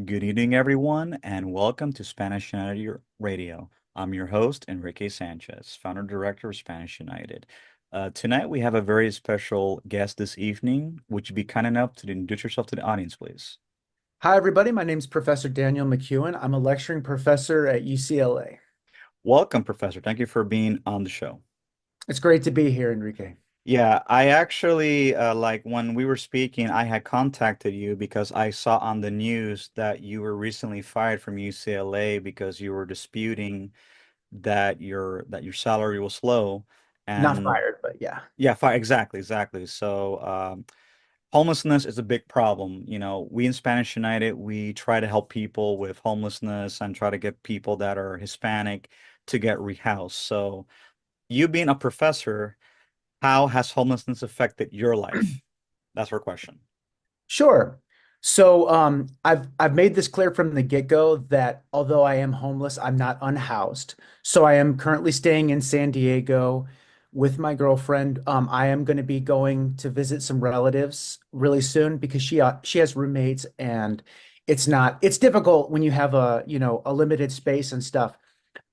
Good evening, everyone, and welcome to Spanish United Radio. I'm your host, Enrique Sanchez, founder director of Spanish United. Tonight, we have a very special guest this evening. Would you be kind enough to introduce yourself to the audience, please? Hi, everybody. My name is Professor Daniel McKeown. I'm a lecturing professor at UCLA. Welcome, Professor. Thank you for being on the show. It's great to be here, Enrique. Yeah, I actually, like when we were speaking, I had contacted you because I saw on the news that you were recently fired from UCLA because you were disputing that your salary was low. Not And fired, but yeah. yeah, exactly. So, homelessness is a big problem. We in Spanish United, we try to help people with homelessness and try to get people that are Hispanic to get rehoused. So, you being a professor, how has homelessness affected your life? That's our question. Sure. I've made this clear from the get-go that although I am homeless, I'm not unhoused. So I am currently staying in San Diego with my girlfriend. I am going to be going to visit some relatives really soon because she has roommates, and it's difficult when you have a limited space and stuff.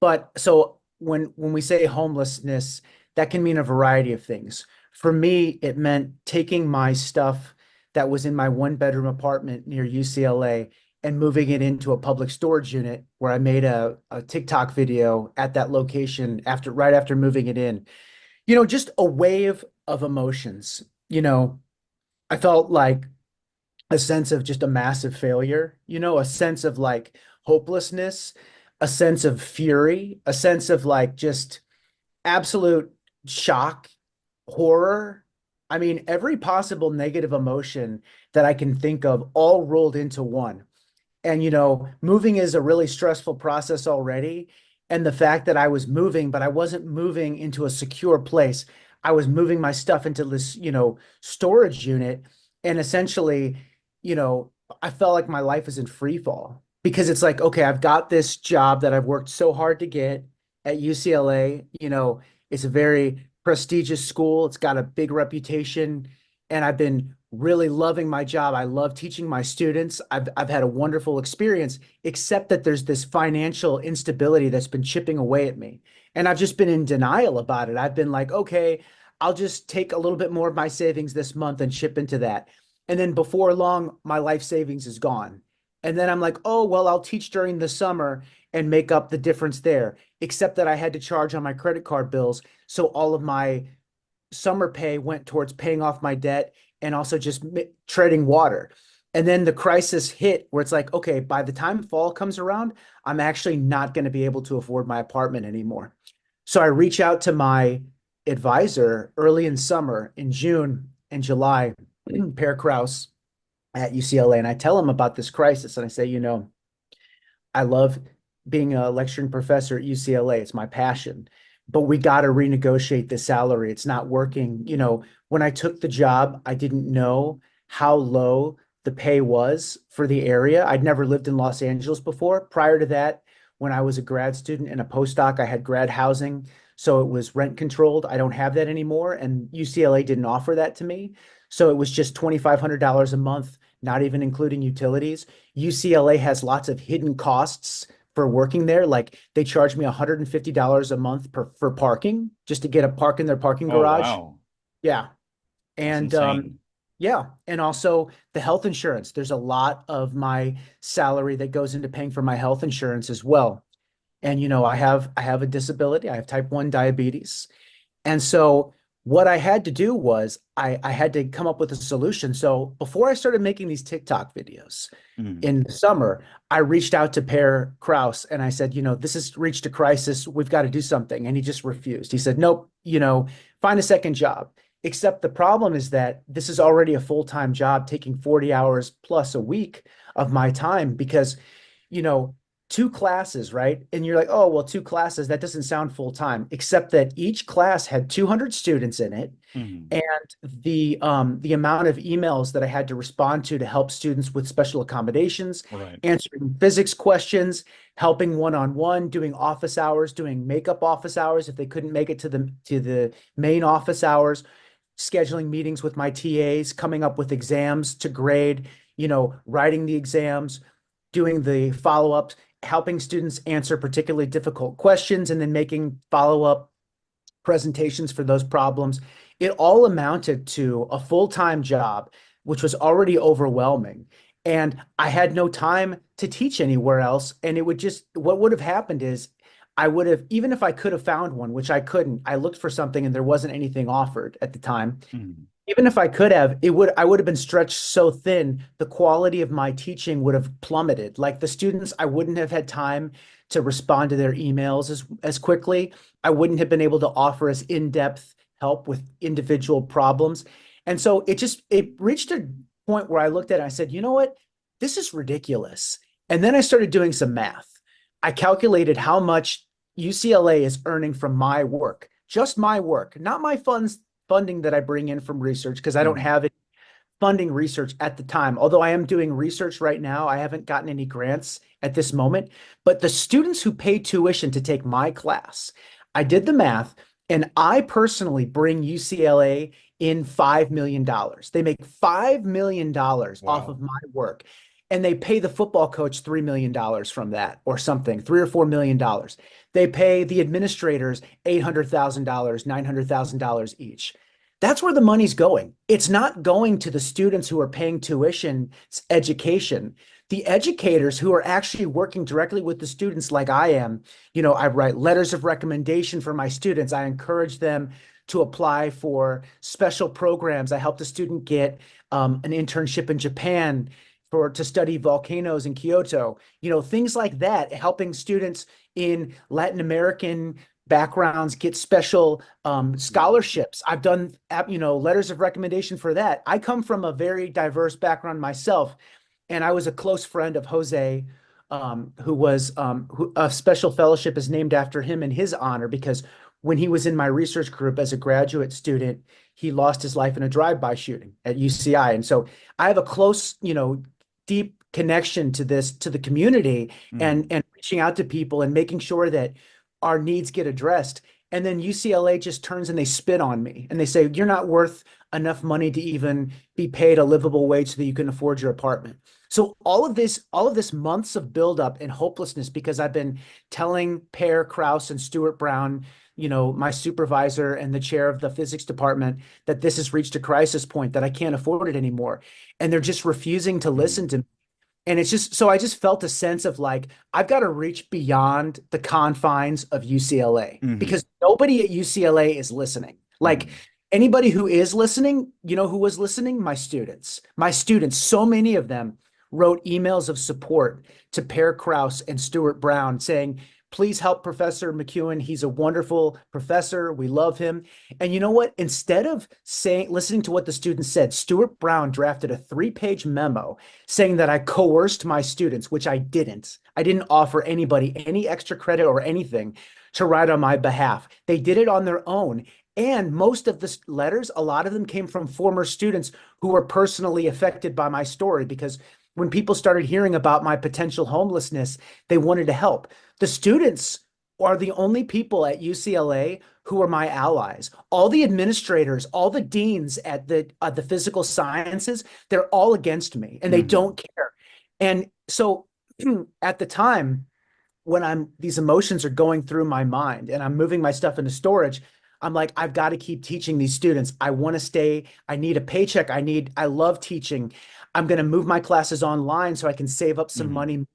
But so when we say homelessness, that can mean a variety of things. For me, it meant taking my stuff that was in my one bedroom apartment near UCLA and moving it into a public storage unit where I made a TikTok video at that location right after moving it in. Just a wave of emotions. I felt like a sense of just a massive failure, a sense of like hopelessness, a sense of fury, a sense of like just absolute shock, horror. I mean, every possible negative emotion that I can think of all rolled into one. And, moving is a really stressful process already. And the fact that I was moving, but I wasn't moving into a secure place. I was moving my stuff into this, storage unit. And essentially, I felt like my life was in free fall because it's like, okay, I've got this job that I've worked so hard to get at UCLA. It's a very prestigious school. It's got a big reputation, and I've been really loving my job. I love teaching my students. I've had a wonderful experience, except that there's this financial instability that's been chipping away at me. And I've just been in denial about it. I've been like, okay, I'll just take a little bit more of my savings this month and chip into that. And then before long, my life savings is gone. And then I'm like, oh, well, I'll teach during the summer and make up the difference there, except that I had to charge on my credit card bills. So all of my summer pay went towards paying off my debt and also just treading water. And then the crisis hit where it's like, okay, by the time fall comes around, I'm actually not going to be able to afford my apartment anymore. So I reach out to my advisor early in summer in June and July, Per Kraus at UCLA, and I tell him about this crisis. And I say, I love being a lecturing professor at UCLA. It's my passion. But we got to renegotiate the salary. It's not working. When I took the job, I didn't know how low the pay was for the area. I'd never lived in Los Angeles before. Prior to that, when I was a grad student and a postdoc, I had grad housing. So it was rent controlled. I don't have that anymore. And UCLA didn't offer that to me. So it was just $2,500 a month, not even including utilities. UCLA has lots of hidden costs for working there. Like they charge me $150 a month for parking just to get a park in their parking Oh, garage. wow. Yeah. That's And insane. yeah, and also the health insurance. There's a lot of my salary that goes into paying for my health insurance as well. And I have a disability. I have type 1 diabetes. And so what I had to do was I had to come up with a solution. So before I started making these TikTok videos Mhm. in the summer, I reached out to Per Kraus and I said, this has reached a crisis. We've got to do something. And he just refused. He said, nope, find a second job. Except the problem is that this is already a full-time job taking 40 hours plus a week of my time because you know, two classes, right? And you're like, oh, well, two classes, that doesn't sound full time, except that each class had 200 students in it. Mhm. And the amount of emails that I had to respond to help students with special accommodations, Right. answering physics questions, helping one-on-one, doing office hours, doing makeup office hours if they couldn't make it to the main office hours, scheduling meetings with my TAs, coming up with exams to grade, writing the exams, doing the follow-ups, helping students answer particularly difficult questions, and then making follow-up presentations for those problems. It all amounted to a full-time job, which was already overwhelming. And I had no time to teach anywhere else. And it would just, what would have happened is I would have, even if I could have found one, which I couldn't, I looked for something and there wasn't anything offered at the time. Mhm. Even if I could have, I would have been stretched so thin, the quality of my teaching would have plummeted. Like the students, I wouldn't have had time to respond to their emails as quickly. I wouldn't have been able to offer as in-depth help with individual problems. And so it reached a point where I looked at it and I said, you know what? This is ridiculous. And then I started doing some math. I calculated how much UCLA is earning from my work, just my work, not my funding that I bring in from research, because I don't Mhm. have it funding research at the time. Although I am doing research right now, I haven't gotten any grants at this moment. But the students who pay tuition to take my class, I did the math, and I personally bring UCLA in $5 million. They make $5 million off Wow. of my work. And they pay the football coach $3 million from that or something, $3 or $4 million. They pay the administrators $800,000, $900,000 each. That's where the money's going. It's not going to the students who are paying tuition, education. The educators who are actually working directly with the students, like I am, I write letters of recommendation for my students. I encourage them to apply for special programs. I helped a student get an internship in Japan to study volcanoes in Kyoto. Things like that, helping students in Latin American backgrounds get special Mhm. scholarships. I've done, letters of recommendation for that. I come from a very diverse background myself, and I was a close friend of Jose, who a special fellowship is named after him in his honor because when he was in my research group as a graduate student, he lost his life in a drive-by shooting at UCI. And so I have a close, deep connection to the community and Mhm. reaching out to people and making sure that our needs get addressed. And then UCLA just turns and they spit on me and they say, you're not worth enough money to even be paid a livable wage so that you can afford your apartment. So all of this months of buildup and hopelessness because I've been telling Pear Krause and Stuart Brown, my supervisor and the chair of the physics department, that this has reached a crisis point, that I can't afford it anymore. And they're just refusing to listen Mhm. to me. And it's just so I just felt a sense of like, I've got to reach beyond the confines of UCLA Mhm. because nobody at UCLA is listening. Like Mhm. anybody who is listening, who was listening? My students. My students, so many of them wrote emails of support to Pear Krause and Stuart Brown saying, please help Professor McKeown. He's a wonderful professor. We love him. And you know what? Instead of listening to what the students said, Stuart Brown drafted a 3-page memo saying that I coerced my students, which I didn't. I didn't offer anybody any extra credit or anything to write on my behalf. They did it on their own. And most of the letters, a lot of them came from former students who were personally affected by my story because when people started hearing about my potential homelessness, they wanted to help. The students are the only people at UCLA who are my allies. All the administrators, all the deans at the physical sciences, they're all against me and they Mhm. don't care. And so at the time when these emotions are going through my mind and I'm moving my stuff into storage, I'm like, I've got to keep teaching these students. I want to stay. I need a paycheck. I love teaching. I'm going to move my classes online so I can save up some Mhm. money,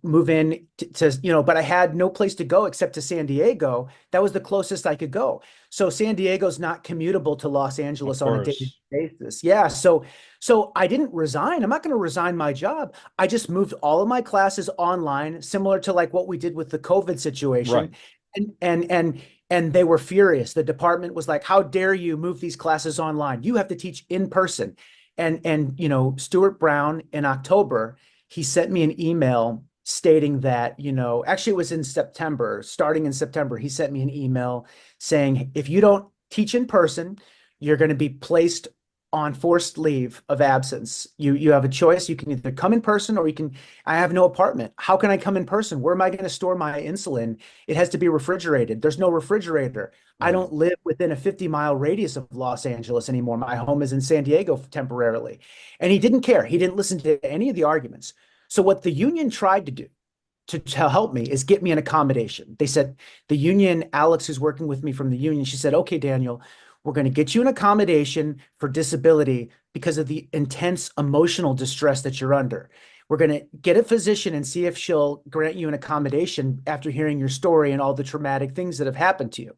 move in but I had no place to go except to San Diego. That was the closest I could go. So San Diego's not commutable to Los Of Angeles on a daily course. basis. Yeah. So I didn't resign. I'm not going to resign my job. I just moved all of my classes online, similar to like what we did with the COVID Right. situation. And they were furious. The department was like, "How dare you move these classes online? You have to teach in person." And Stuart Brown in October, he sent me an email stating that, actually it was in September, starting in September, he sent me an email saying, if you don't teach in person, you're going to be placed on forced leave of absence. You have a choice. You can either come in person or you can. I have no apartment. How can I come in person? Where am I going to store my insulin? It has to be refrigerated. There's no refrigerator. I Right. don't live within a 50-mile radius of Los Angeles anymore. My home is in San Diego temporarily. And he didn't care. He didn't listen to any of the arguments. So what the union tried to do to help me is get me an accommodation. They said, the union, Alex, who's working with me from the union, she said, okay, Daniel, we're going to get you an accommodation for disability because of the intense emotional distress that you're under. We're going to get a physician and see if she'll grant you an accommodation after hearing your story and all the traumatic things that have happened to you.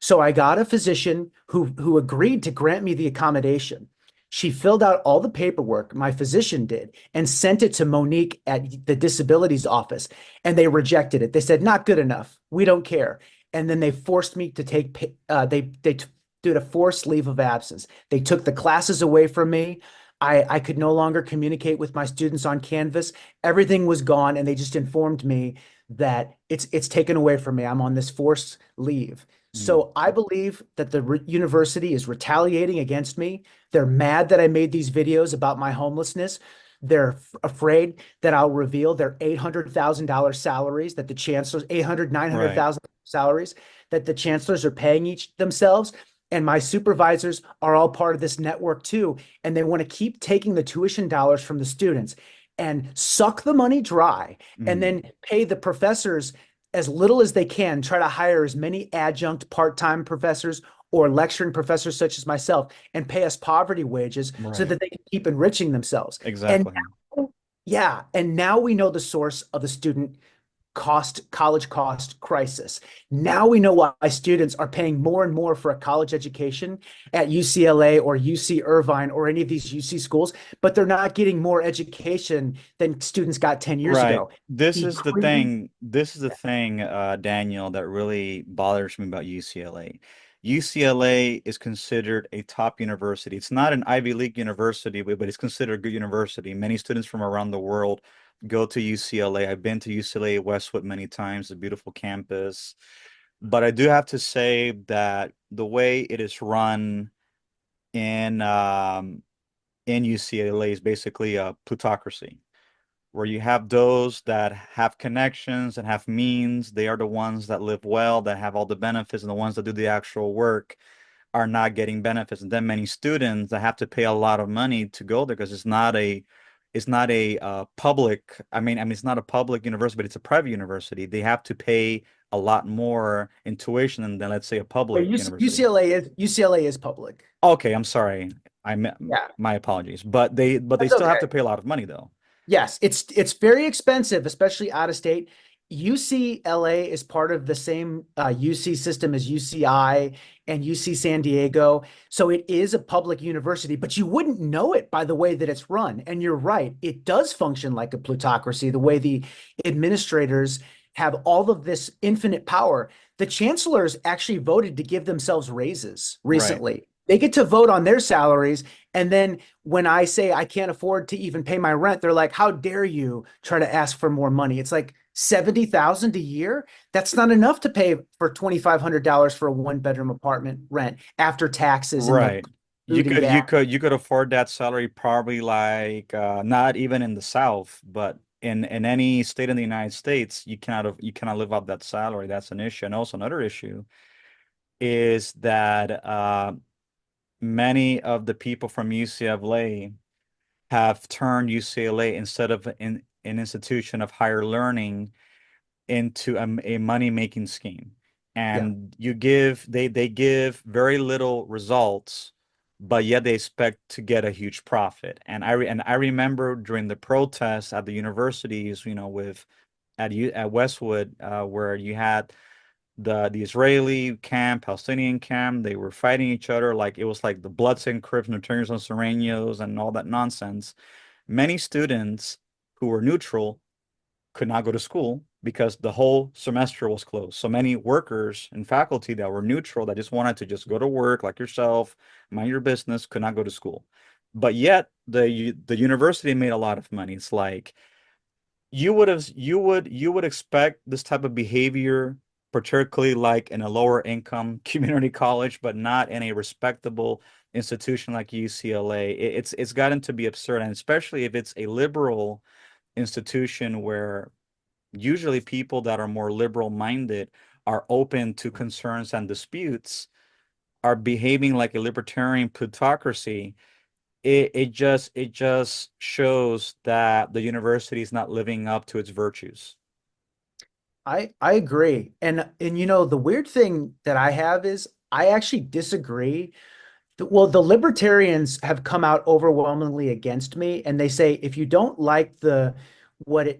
So I got a physician who agreed to grant me the accommodation. She filled out all the paperwork, my physician did, and sent it to Monique at the disabilities office, and they rejected it. They said, not good enough. We don't care. And then they forced me to take, they did a forced leave of absence. They took the classes away from me. I could no longer communicate with my students on Canvas. Everything was gone, and they just informed me that it's taken away from me. I'm on this forced leave. Mm. So I believe that the university is retaliating against me. They're mad that I made these videos about my homelessness. They're afraid that I'll reveal their $800,000 salaries that the chancellors, 800, Right. 900,000 salaries that the chancellors are paying each themselves. And my supervisors are all part of this network too. And they want to keep taking the tuition dollars from the students and suck the money dry and Mm. then pay the professors as little as they can, try to hire as many adjunct part-time professors or lecturing professors such as myself and pay us poverty wages so Right. that they can keep enriching themselves. And Exactly. now, yeah, and now we know the source of the college cost crisis. Now we know why students are paying more and more for a college education at UCLA or UC Irvine or any of these UC schools, but they're not getting more education than students got 10 years Right. ago. Decreasing. This is the thing, Daniel, that really bothers me about UCLA. UCLA is considered a top university. It's not an Ivy League university, but it's considered a good university. Many students from around the world go to UCLA. I've been to UCLA Westwood many times, a beautiful campus. But I do have to say that the way it is run in in UCLA is basically a plutocracy where you have those that have connections and have means. They are the ones that live well, that have all the benefits, and the ones that do the actual work are not getting benefits. And then many students that have to pay a lot of money to go there because it's not a public. I mean, it's not a public university, but it's a private university. They have to pay a lot more in tuition than let's say a public university. UCLA is public. Okay, I'm sorry. Yeah, My apologies, but they that's still have okay. to pay a lot of money though. Yes, it's very expensive, especially out of state. UCLA is part of the same UC system as UCI and UC San Diego. So it is a public university, but you wouldn't know it by the way that it's run. And you're right, it does function like a plutocracy, the way the administrators have all of this infinite power. The chancellors actually voted to give themselves raises Right. recently. They get to vote on their salaries. And then when I say I can't afford to even pay my rent, they're like, how dare you try to ask for more money? It's like 70,000 a year. That's not enough to pay for $2,500 for a one bedroom apartment rent after taxes and the Right. food and gas. You could afford that salary probably like not even in the South, but in any state in the United States, you cannot live off that salary. That's an issue. And also another issue is that many of the people from UCLA have turned UCLA instead of an institution of higher learning into a money-making scheme. Yeah. And they give very little results, but yet they expect to get a huge profit. And I remember during the protests at the universities, with at Westwood, where you had the Israeli camp, Palestinian camp, they were fighting each other like it was like the Bloods and Crips, Notorious and Sureños, and all that nonsense. Many students who were neutral could not go to school because the whole semester was closed. So many workers and faculty that were neutral, that just wanted to just go to work like yourself, mind your business, could not go to school. But yet the university made a lot of money. It's like you would expect this type of behavior, particularly like in a lower income community college, but not in a respectable institution like UCLA. It's gotten to be absurd, and especially if it's a liberal institution where usually people that are more liberal minded are open to concerns and disputes are behaving like a libertarian plutocracy. it just shows that the university is not living up to its virtues. I agree. And you know, the weird thing that I have is I actually disagree. Well, the libertarians have come out overwhelmingly against me, and they say if you don't like the what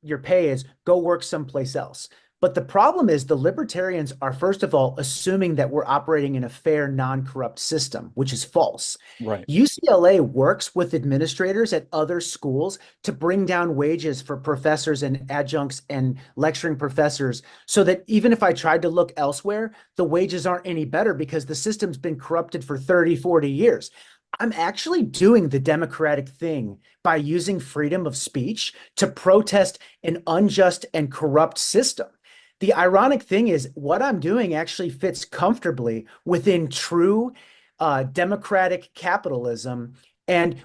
your pay is, go work someplace else. But the problem is the libertarians are, first of all, assuming that we're operating in a fair, non-corrupt system, which is false. Right, UCLA works with administrators at other schools to bring down wages for professors and adjuncts and lecturing professors so that even if I tried to look elsewhere, the wages aren't any better because the system's been corrupted for 30, 40 years. I'm actually doing the democratic thing by using freedom of speech to protest an unjust and corrupt system. The ironic thing is, what I'm doing actually fits comfortably within true democratic capitalism. And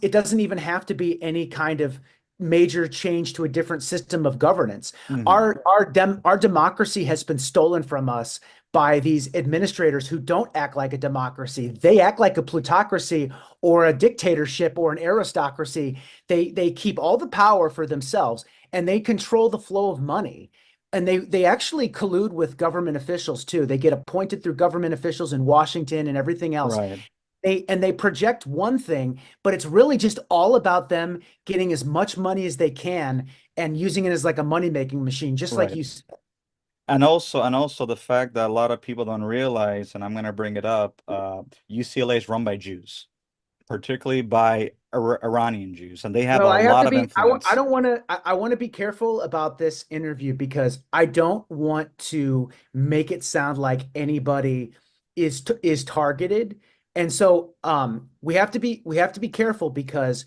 it doesn't even have to be any kind of major change to a different system of governance. hmm, Our democracy has been stolen from us by these administrators who don't act like a democracy. They act like a plutocracy or a dictatorship or an aristocracy. They keep all the power for themselves and they control the flow of money. And they actually collude with government officials too. They get appointed through government officials in Washington and everything else. right, They project one thing, but it's really just all about them getting as much money as they can and using it as like a money-making machine, just like right. you said. And also the fact that a lot of people don't realize, and I'm going to bring it up, UCLA is run by Jews, particularly by Iranian Jews, and they have Well, a I have lot to of be, I influence. don't want to, I want to be careful about this interview because I don't want to make it sound like anybody is targeted. And so we have to be careful because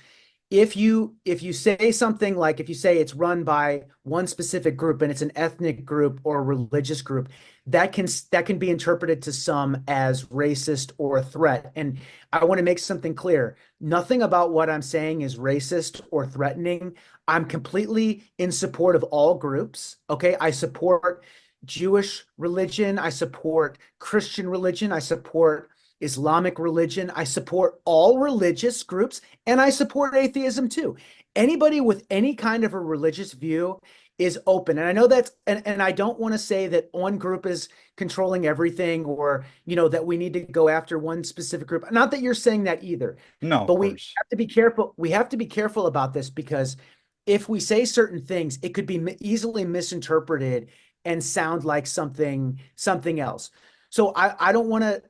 if you say something like if you say it's run by one specific group and it's an ethnic group or a religious group, that can be interpreted to some as racist or a threat. And I want to make something clear. Nothing about what I'm saying is racist or threatening. I'm completely in support of all groups. Okay. I support Jewish religion. I support Christian religion. I support Islamic religion. I support all religious groups and I support atheism too. Anybody with any kind of a religious view is open. And I know and I don't want to say that one group is controlling everything or, that we need to go after one specific group. Not that you're saying that either, No, but of we course. have to be careful. We have to be careful about this because if we say certain things, it could be easily misinterpreted and sound like something else. So I don't want to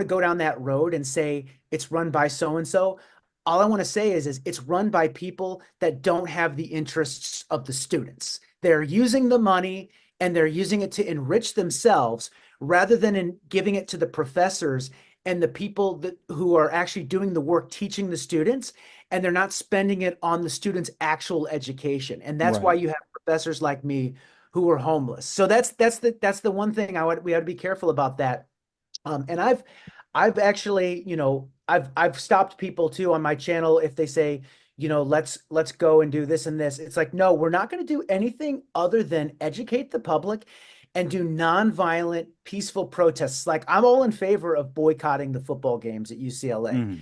go down that road and say it's run by so and so. All I want to say is it's run by people that don't have the interests of the students. They're using the money and they're using it to enrich themselves rather than in giving it to the professors and the people who are actually doing the work teaching the students, and they're not spending it on the students' actual education. And that's why Right. you have professors like me who are homeless. So that's the one thing we ought to be careful about that. And I've actually, I've stopped people too on my channel if they say, let's go and do this and this. It's like, no, we're not going to do anything other than educate the public and do nonviolent, peaceful protests. Like I'm all in favor of boycotting the football games at UCLA. Hmm.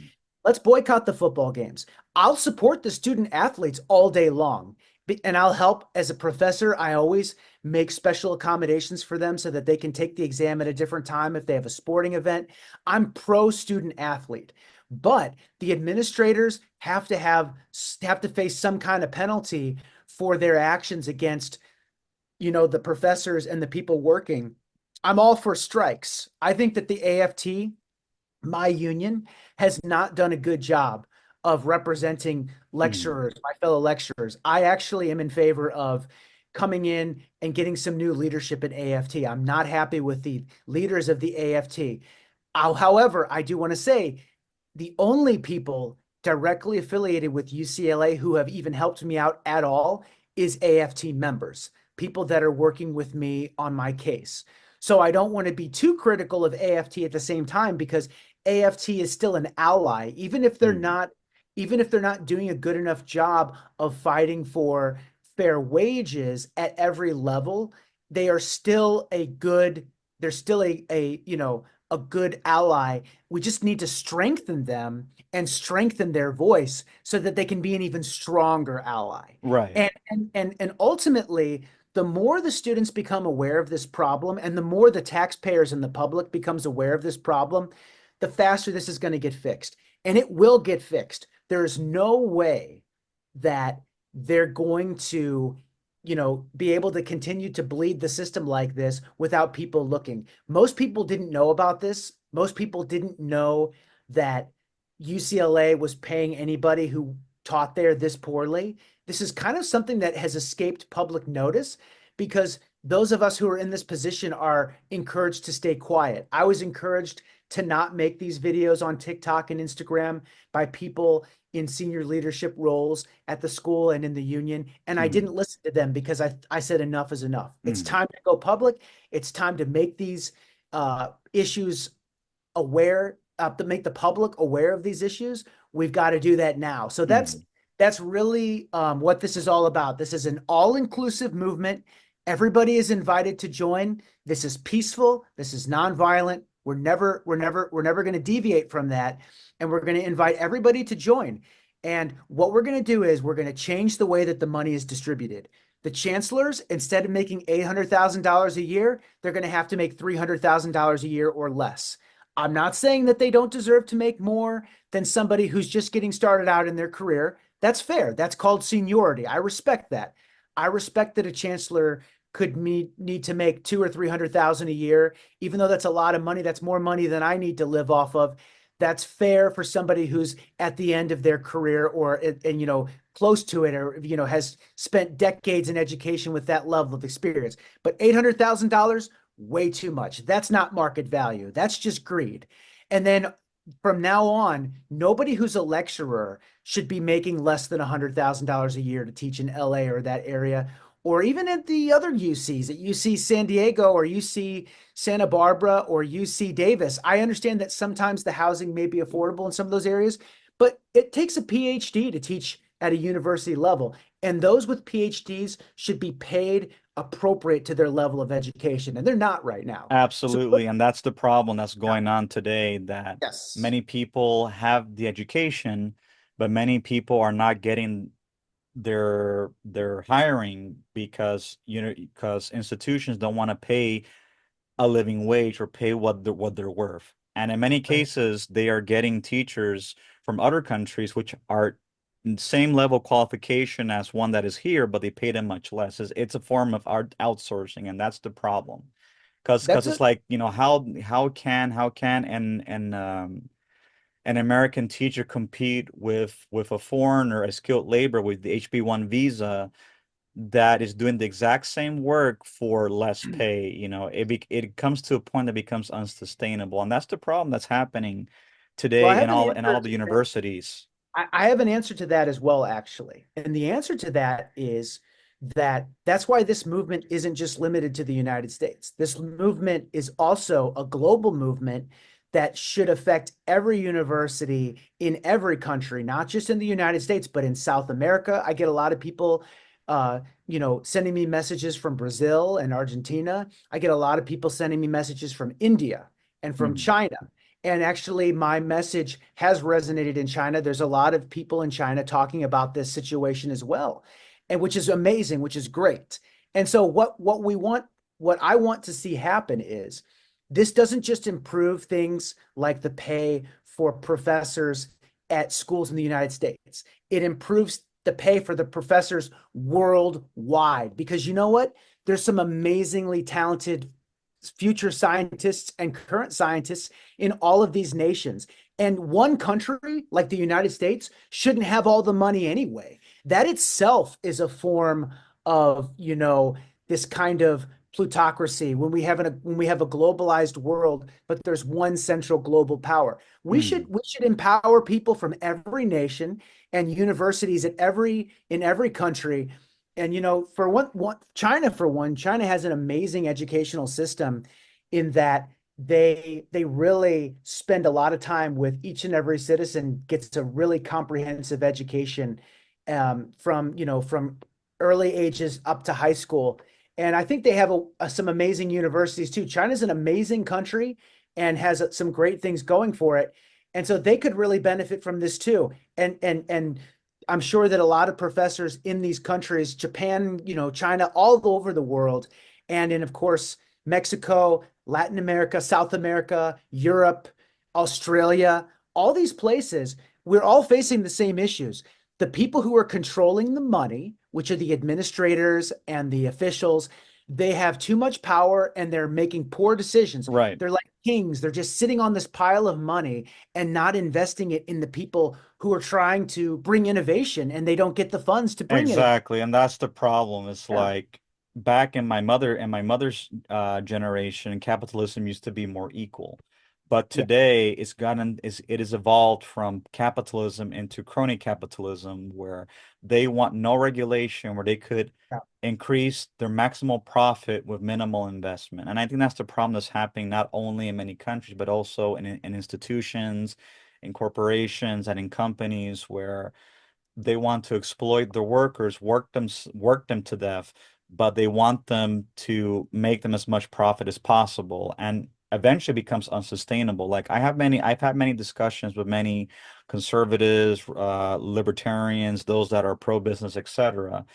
Let's boycott the football games. I'll support the student athletes all day long. And I'll help as a professor. I always make special accommodations for them so that they can take the exam at a different time if they have a sporting event. I'm pro student athlete, but the administrators have to face some kind of penalty for their actions against, the professors and the people working. I'm all for strikes. I think that the AFT, my union, has not done a good job of representing Hmm. lecturers, my fellow lecturers. I actually am in favor of coming in and getting some new leadership at AFT. I'm not happy with the leaders of the AFT. However, I do want to say the only people directly affiliated with UCLA who have even helped me out at all is AFT members, people that are working with me on my case. So I don't want to be too critical of AFT at the same time because AFT is still an ally, Hmm. even if they're not doing a good enough job of fighting for fair wages at every level, they are still a good, they're still a a good ally. We just need to strengthen them and strengthen their voice so that they can be an even stronger ally. Right. And ultimately, the more the students become aware of this problem and the more the taxpayers and the public becomes aware of this problem, the faster this is going to get fixed. And it will get fixed. There's no way that they're going to, be able to continue to bleed the system like this without people looking. Most people didn't know about this. Most people didn't know that UCLA was paying anybody who taught there this poorly. This is kind of something that has escaped public notice because those of us who are in this position are encouraged to stay quiet. I was encouraged to not make these videos on TikTok and Instagram by people in senior leadership roles at the school and in the union. And I Mm, didn't listen to them because I said enough is enough. It's mm, time to go public. It's time to make these issues aware, to make the public aware of these issues. We've got to do that now. So mm. that's really what this is all about. This is an all-inclusive movement. Everybody is invited to join. This is peaceful. This is nonviolent. We're never going to deviate from that. And we're going to invite everybody to join. And what we're going to do is we're going to change the way that the money is distributed. The chancellors, instead of making $800,000 a year, they're going to have to make $300,000 a year or less. I'm not saying that they don't deserve to make more than somebody who's just getting started out in their career. That's fair. That's called seniority. I respect that. I respect that a chancellor could need to make 200 or 300,000 a year, even though that's a lot of money. That's more money than I need to live off of. That's fair for somebody who's at the end of their career or and close to it, or has spent decades in education with that level of experience. But $800,000, way too much. That's not market value. That's just greed. And then from now on, nobody who's a lecturer should be making less than $100,000 a year to teach in LA or that area, or even at the other UCs, at UC San Diego or UC Santa Barbara or UC Davis. I understand that sometimes the housing may be affordable in some of those areas, but it takes a PhD to teach at a university level. And those with PhDs should be paid appropriate to their level of education. And they're not right now. So, Absolutely. And that's the problem that's going on today, that yes. many people have the education, but many people are not getting their hiring because because institutions don't want to pay a living wage or pay what they're worth. And in many Right. cases, they are getting teachers from other countries which are same level qualification as one that is here, but they pay them much less. It's a form of art outsourcing, and that's the problem. Because That's it's a like, how can an American teacher compete with a foreigner, a skilled labor with the HB1 visa that is doing the exact same work for less pay? It comes to a point that becomes unsustainable, and that's the problem that's happening well, I today have an in all answer the to that. universities. I have an answer to that as well, actually. And the answer to that is that's why this movement isn't just limited to the United States. This movement is also a global movement that should affect every university in every country, not just in the United States, but in South America. I get a lot of people, sending me messages from Brazil and Argentina. I get a lot of people sending me messages from India and from Mm, China. And actually, my message has resonated in China. There's a lot of people in China talking about this situation as well, and which is amazing, which is great. And so, what I want to see happen is this doesn't just improve things like the pay for professors at schools in the United States. It improves the pay for the professors worldwide because you know what? There's some amazingly talented future scientists and current scientists in all of these nations. And one country like the United States shouldn't have all the money anyway. That itself is a form of, this kind of plutocracy when we have a globalized world, but there's one central global power. We should mm, we should empower people from every nation and universities in every country. And for China has an amazing educational system in that they really spend a lot of time with each and every citizen gets a really comprehensive education, from early ages up to high school. And I think they have some amazing universities too. China's an amazing country, and has some great things going for it. And so they could really benefit from this too. And I'm sure that a lot of professors in these countries, Japan, China, all over the world, and in, of course, Mexico, Latin America, South America, Europe, Australia, all these places, we're all facing the same issues. The people who are controlling the money, which are the administrators and the officials, they have too much power and they're making poor decisions. Right. They're like kings. They're just sitting on this pile of money and not investing it in the people who are trying to bring innovation, and they don't get the funds to bring innovation. Exactly, and that's the problem. It's Yeah. like back in my mother's generation, capitalism used to be more equal. But Yeah. today it has evolved from capitalism into crony capitalism where they want no regulation, where they could Yeah. increase their maximal profit with minimal investment. And I think that's the problem that's happening not only in many countries, but also in institutions, in corporations, and in companies where they want to exploit the workers, work them to death, but they want them to make them as much profit as possible, and eventually becomes unsustainable. Like I've had many discussions with many conservatives, libertarians, those that are pro-business, etc.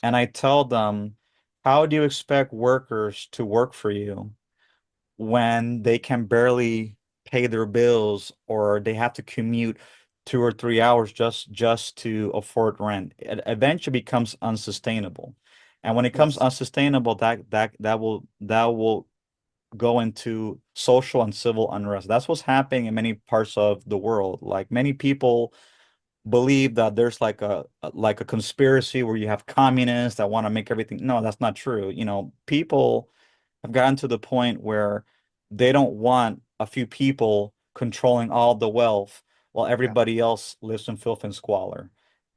And I tell them, how do you expect workers to work for you when they can barely pay their bills or they have to commute 2 or 3 hours just to afford rent? It eventually becomes unsustainable. And when it comes Yes. unsustainable, that will go into social and civil unrest. That's what's happening in many parts of the world. Like many people believe that there's like a conspiracy where you have communists that want to make everything. No, that's not true. People have gotten to the point where they don't want a few people controlling all the wealth while Yeah. everybody else lives in filth and squalor.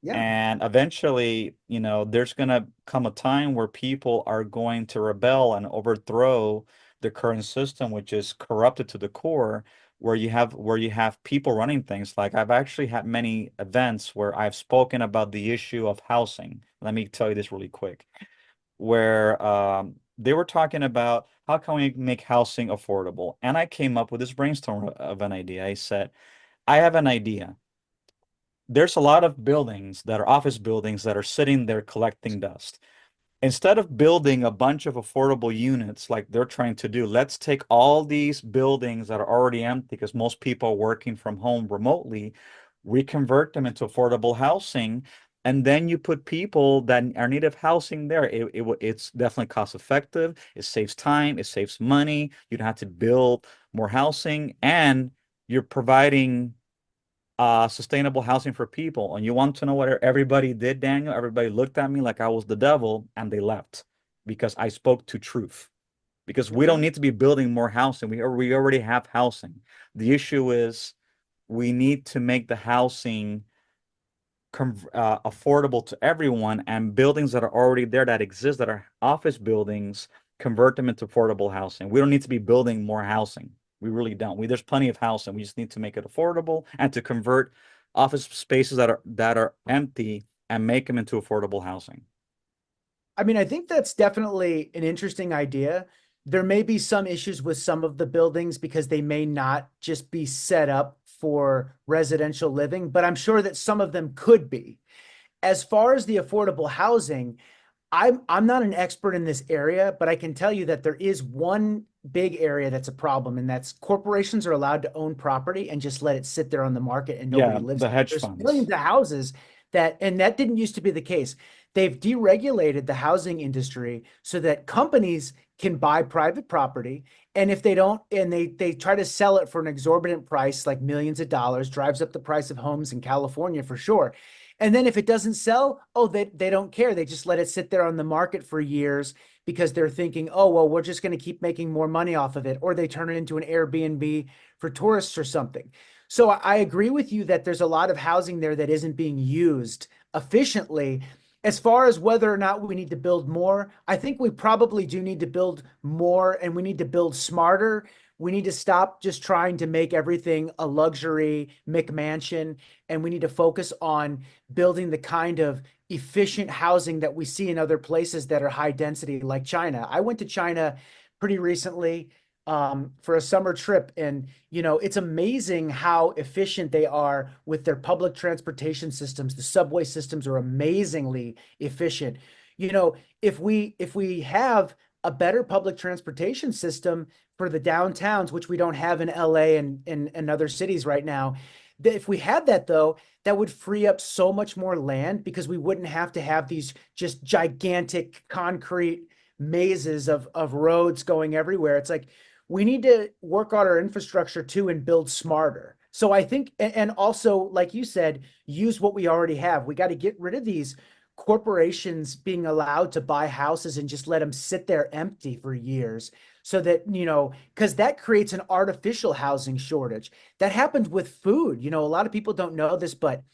Yeah. And eventually, there's going to come a time where people are going to rebel and overthrow the current system, which is corrupted to the core, where you have people running things. Like I've actually had many events where I've spoken about the issue of housing. Let me tell you this really quick, where they were talking about how can we make housing affordable. And I came up with this brainstorm of an idea. I said, I have an idea. There's a lot of buildings that are office buildings that are sitting there collecting dust. Instead of building a bunch of affordable units like they're trying to do, let's take all these buildings that are already empty because most people are working from home remotely, reconvert them into affordable housing, and then you put people that are in need of housing there. It's definitely cost effective. It saves time. It saves money. You don't have to build more housing, and you're providing sustainable housing for people. And you want to know what everybody did, Daniel? Everybody looked at me like I was the devil and they left because I spoke to truth. Because we don't Okay. need to be building more housing. We already have housing. The issue is we need to make the housing affordable to everyone, and buildings that are already there that exist that are office buildings, convert them into affordable housing. We don't need to be building more housing. We really don't. There's plenty of housing. We just need to make it affordable and to convert office spaces that are empty and make them into affordable housing. I mean, I think that's definitely an interesting idea. There may be some issues with some of the buildings because they may not just be set up for residential living, but I'm sure that some of them could be. As far as the affordable housing, I'm not an expert in this area, but I can tell you that there is one big area that's a problem, and that's corporations are allowed to own property and just let it sit there on the market and nobody Yeah, lives the there. hedge There's funds. millions of houses and that didn't used to be the case. They've deregulated the housing industry so that companies can buy private property, and if they don't, and they try to sell it for an exorbitant price, like millions of dollars, drives up the price of homes in California for sure. And then if it doesn't sell, oh, they don't care. They just let it sit there on the market for years because they're thinking, oh, well, we're just going to keep making more money off of it. Or they turn it into an Airbnb for tourists or something. So I agree with you that there's a lot of housing there that isn't being used efficiently. As far as whether or not we need to build more, I think we probably do need to build more, and we need to build smarter. We need to stop just trying to make everything a luxury McMansion, and we need to focus on building the kind of efficient housing that we see in other places that are high density, like China. I went to China pretty recently. for a summer trip. And, it's amazing how efficient they are with their public transportation systems. The subway systems are amazingly efficient. If we have a better public transportation system for the downtowns, which we don't have in LA and other cities right now, if we had that though, that would free up so much more land because we wouldn't have to have these just gigantic concrete mazes of roads going everywhere. It's like we need to work on our infrastructure too and build smarter. So I think, and also, like you said, use what we already have. We got to get rid of these corporations being allowed to buy houses and just let them sit there empty for years so that, because that creates an artificial housing shortage. That happened with food. A lot of people don't know this, but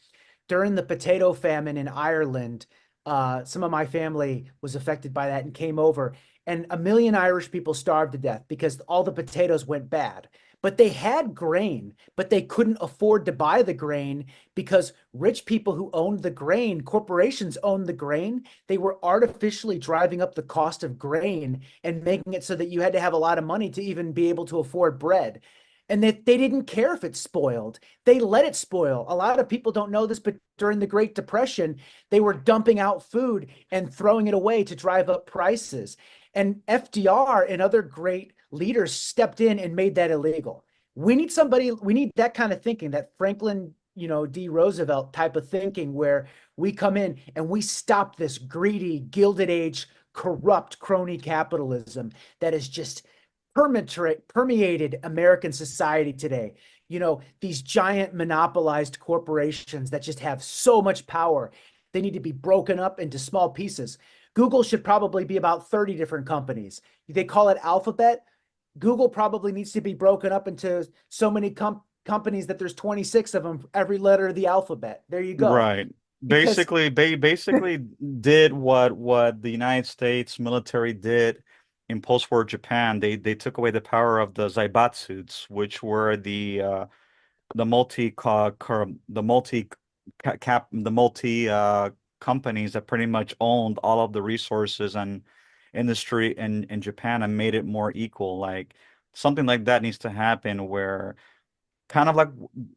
during the potato famine in Ireland, some of my family was affected by that and came over, and a million Irish people starved to death because all the potatoes went bad. But they had grain, but they couldn't afford to buy the grain because rich people who owned the grain, corporations owned the grain. They were artificially driving up the cost of grain and making it so that you had to have a lot of money to even be able to afford bread. And that they didn't care if it spoiled. They let it spoil. A lot of people don't know this, but during the Great Depression, they were dumping out food and throwing it away to drive up prices. And FDR and other great leaders stepped in and made that illegal. We need that kind of thinking, that Franklin, D. Roosevelt type of thinking, where we come in and we stop this greedy, Gilded Age, corrupt crony capitalism that is just permeated American society today. These giant monopolized corporations that just have so much power. They need to be broken up into small pieces. Google should probably be about 30 different companies. They call it Alphabet. Google probably needs to be broken up into so many companies that there's 26 of them, every letter of the alphabet. There you go. Right. Because Basically, they basically did what the United States military did in post-war Japan. They took away the power of the zaibatsus, which were the multi car the multi cap the multi companies that pretty much owned all of the resources and industry in Japan and made it more equal. Like something like that needs to happen where kind of like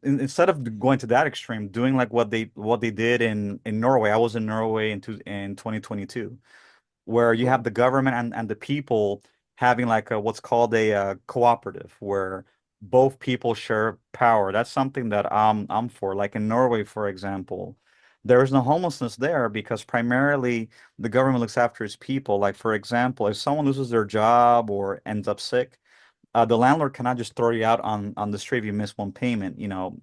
instead of going to that extreme, doing like what they did in Norway. I was in Norway in 2022, where you have cool. the government and the people having like what's called a cooperative, where both people share power. That's something that I'm for. Like in Norway, for example, there is no homelessness there because primarily the government looks after its people. Like for example, if someone loses their job or ends up sick, the landlord cannot just throw you out on the street if you miss one payment.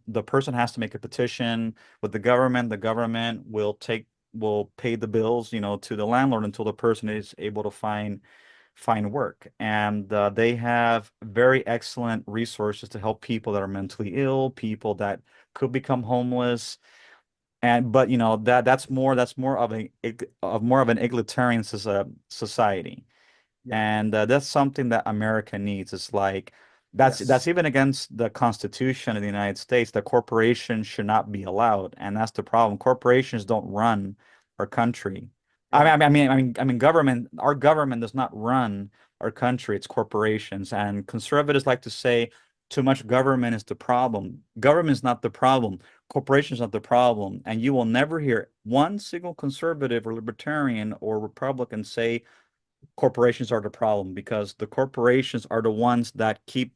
The person has to make a petition with the government. The government will pay the bills, to the landlord until the person is able to find work. And they have very excellent resources to help people that are mentally ill, people that could become homeless. And but that's more of an egalitarian society. Yeah. And that's something that America needs. It's like that's Yes. even against the Constitution of the United States. That corporations should not be allowed, and that's the problem. Corporations don't run our country. Right. Government. Our government does not run our country. It's corporations, and conservatives like to say too much government is the problem. Government is not the problem. Corporations not the problem, and you will never hear one single conservative or libertarian or Republican say corporations are the problem because the corporations are the ones that keep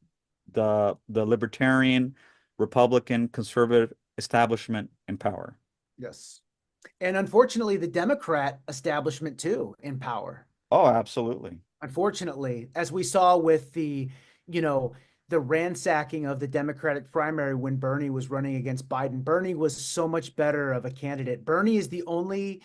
the libertarian, Republican, conservative establishment in power. Yes. And unfortunately, the Democrat establishment too in power. Oh, absolutely. Unfortunately, as we saw with you know, the ransacking of the Democratic primary when Bernie was running against Biden. Bernie was so much better of a candidate. Bernie is the only,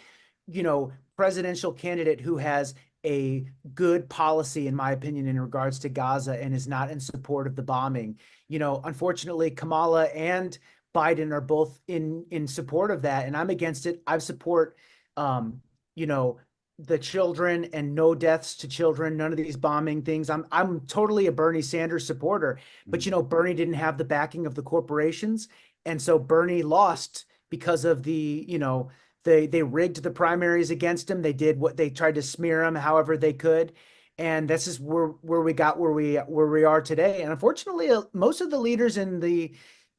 presidential candidate who has a good policy, in my opinion, in regards to Gaza and is not in support of the bombing. Unfortunately, Kamala and Biden are both in support of that, and I'm against it. I support, you know, the children and no deaths to children, none of these bombing things. I'm totally a Bernie Sanders supporter, but Mhm. Bernie didn't have the backing of the corporations, and so Bernie lost because of they rigged the primaries against him. They did what they tried to smear him however they could. And this is where we got where we are today. And unfortunately, most of the leaders in the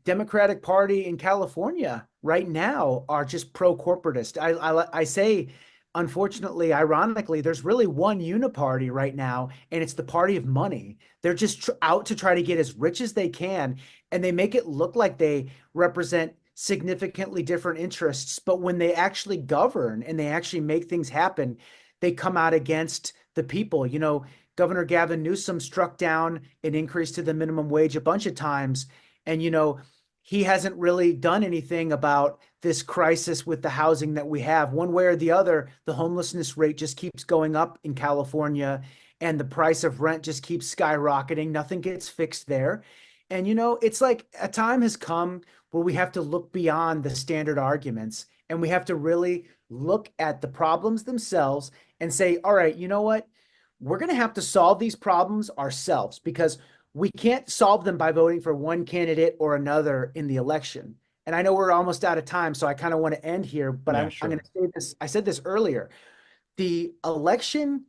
Democratic Party in California right now are just pro-corporatist. I say, unfortunately, ironically, there's really one uniparty right now, and it's the party of money. They're just out to try to get as rich as they can, and they make it look like they represent significantly different interests. But when they actually govern and they actually make things happen, they come out against the people. Governor Gavin Newsom struck down an increase to the minimum wage a bunch of times. And, he hasn't really done anything about this crisis with the housing that we have. One way or the other, the homelessness rate just keeps going up in California, and the price of rent just keeps skyrocketing. Nothing gets fixed there. And, it's like a time has come where we have to look beyond the standard arguments, and we have to really look at the problems themselves and say, all right, you know what? We're going to have to solve these problems ourselves, because we can't solve them by voting for one candidate or another in the election. And I know we're almost out of time, so I kind of want to end here, but Yeah, I'm going sure. to say this. I said this earlier. The election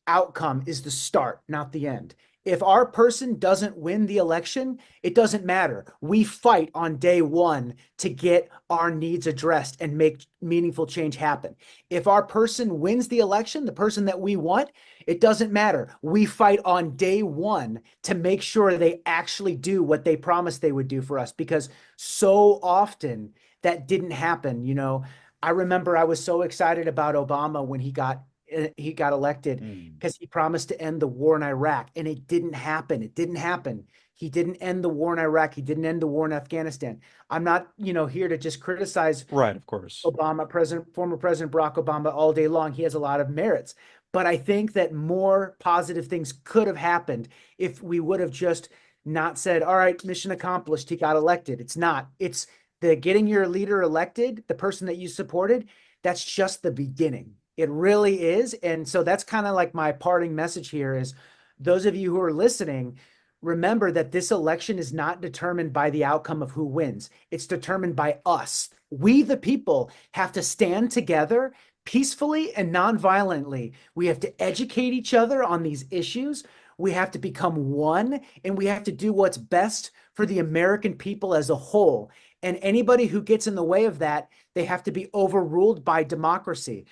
outcome is the start, not the end. If our person doesn't win the election, it doesn't matter. We fight on day one to get our needs addressed and make meaningful change happen. If our person wins the election, the person that we want, it doesn't matter. We fight on day one to make sure they actually do what they promised they would do for us, because so often that didn't happen. I remember I was so excited about Obama when he got elected, Mm, because he promised to end the war in Iraq, and it didn't happen. It didn't happen. He didn't end the war in Iraq. He didn't end the war in Afghanistan. I'm not, here to just criticize right, of course. former President Barack Obama all day long. He has a lot of merits, but I think that more positive things could have happened if we would have just not said, all right, mission accomplished. He got elected. It's not. It's the getting your leader elected, the person that you supported. That's just the beginning. It really is. And so that's kind of like my parting message here is, those of you who are listening, remember that this election is not determined by the outcome of who wins. It's determined by us. We, the people, have to stand together peacefully and nonviolently. We have to educate each other on these issues. We have to become one, and we have to do what's best for the American people as a whole. And anybody who gets in the way of that, they have to be overruled by democracy.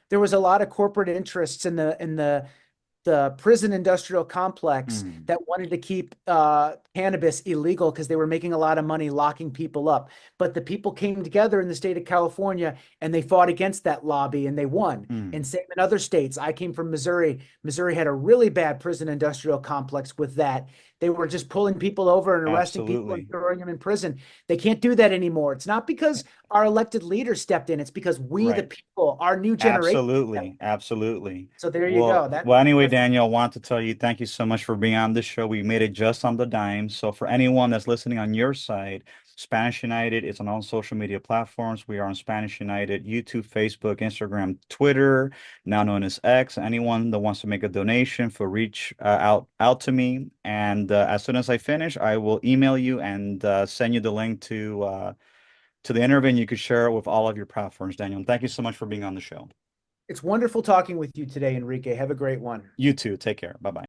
There was a lot of corporate interests in the prison industrial complex Mm, that wanted to keep cannabis illegal because they were making a lot of money locking people up. But the people came together in the state of California, and they fought against that lobby, and they won. And mm, same in other states. I came from Missouri. Missouri had a really bad prison industrial complex with that. They were just pulling people over and arresting people and absolutely. throwing them in prison. They can't do that anymore. It's not because our elected leaders stepped in. It's because we, the Right. people, our new generation, stepped Absolutely. in. Absolutely. So there you Well, go. well, anyway, That's Daniel, I want to tell you thank you so much for being on this show. We made it just on the dime. So for anyone that's listening on your side, Spanish United is on all social media platforms. We are on Spanish United, YouTube, Facebook, Instagram, Twitter, now known as X. Anyone that wants to make a donation for reach out to me. And as soon as I finish, I will email you and send you the link to the interview, and you could share it with all of your platforms, Daniel. And thank you so much for being on the show. It's wonderful talking with you today, Enrique. Have a great one. You too. Take care. Bye bye.